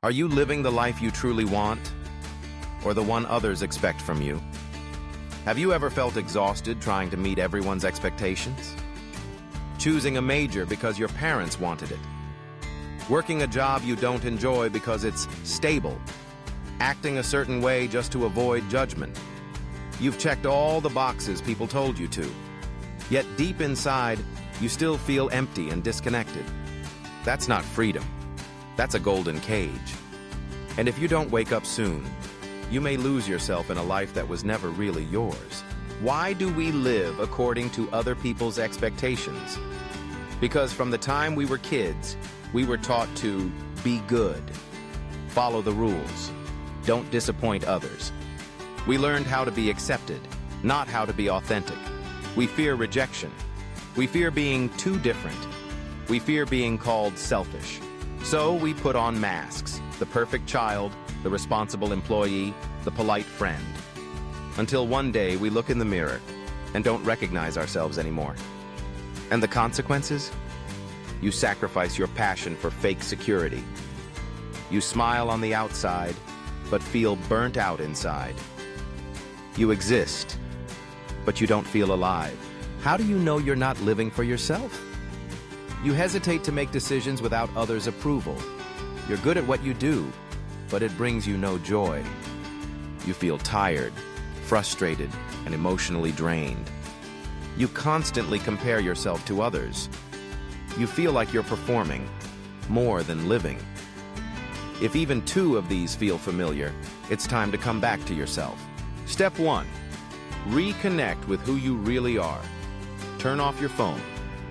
Are you living the life you truly want, or the one others expect from you? Have you ever felt exhausted trying to meet everyone's expectations? Choosing a major because your parents wanted it? Working a job you don't enjoy because it's stable? Acting a certain way just to avoid judgment? You've checked all the boxes people told you to, yet deep inside, you still feel empty and disconnected. That's not freedom. That's a golden cage. And if you don't wake up soon, you may lose yourself in a life that was never really yours. Why do we live according to other people's expectations? Because from the time we were kids, we were taught to be good, follow the rules, don't disappoint others. We learned how to be accepted, not how to be authentic. We fear rejection. We fear being too different. We fear being called selfish. So we put on masks, the perfect child, the responsible employee, the polite friend. Until one day we look in the mirror and don't recognize ourselves anymore. And the consequences? You sacrifice your passion for fake security. You smile on the outside, but feel burnt out inside. You exist, but you don't feel alive. How do you know you're not living for yourself? You hesitate to make decisions without others' approval. You're good at what you do, but it brings you no joy. You feel tired, frustrated, and emotionally drained. You constantly compare yourself to others. You feel like you're performing more than living. If even two of these feel familiar, it's time to come back to yourself. Step 1. Reconnect with who you really are. Turn off your phone,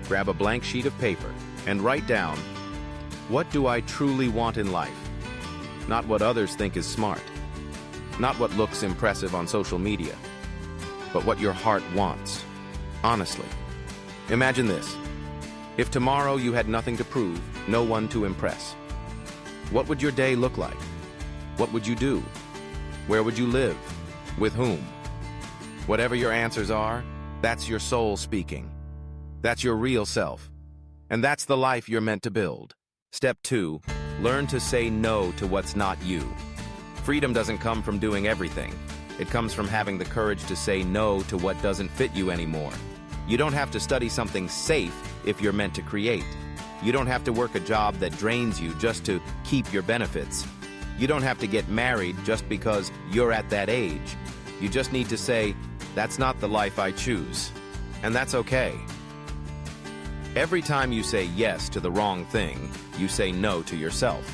grab a blank sheet of paper, and write down, what do I truly want in life? Not what others think is smart. Not what looks impressive on social media, but what your heart wants. Honestly. Imagine this. If tomorrow you had nothing to prove, no one to impress, what would your day look like? What would you do? Where would you live? With whom? Whatever your answers are, that's your soul speaking. That's your real self. And that's the life you're meant to build. Step 2, learn to say no to what's not you. Freedom doesn't come from doing everything. It comes from having the courage to say no to what doesn't fit you anymore. You don't have to study something safe if you're meant to create. You don't have to work a job that drains you just to keep your benefits. You don't have to get married just because you're at that age. You just need to say, that's not the life I choose. And that's okay. Every time you say yes to the wrong thing, you say no to yourself.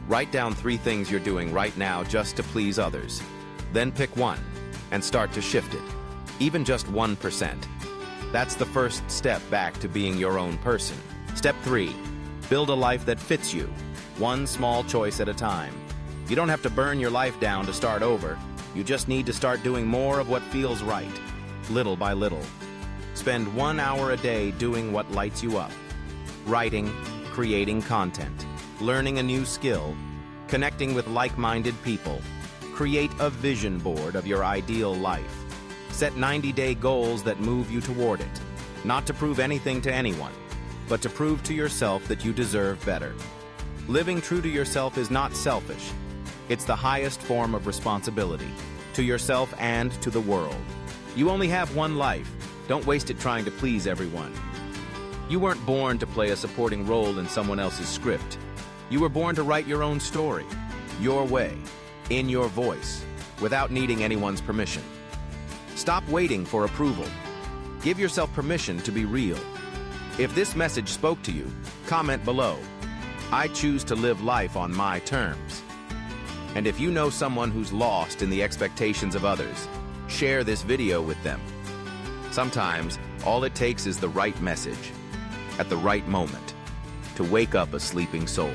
Write down 3 things you're doing right now just to please others. Then pick one and start to shift it, even just 1%. That's the first step back to being your own person. Step 3, build a life that fits you, one small choice at a time. You don't have to burn your life down to start over. You just need to start doing more of what feels right, little by little. Spend 1 hour a day doing what lights you up. Writing, creating content, learning a new skill, connecting with like-minded people. Create a vision board of your ideal life. Set 90-day goals that move you toward it. Not to prove anything to anyone, but to prove to yourself that you deserve better. Living true to yourself is not selfish. It's the highest form of responsibility, to yourself and to the world. You only have one life. Don't waste it trying to please everyone. You weren't born to play a supporting role in someone else's script. You were born to write your own story, your way, in your voice, without needing anyone's permission. Stop waiting for approval. Give yourself permission to be real. If this message spoke to you, comment below. I choose to live life on my terms. And if you know someone who's lost in the expectations of others, share this video with them. Sometimes, all it takes is the right message, at the right moment, to wake up a sleeping soul.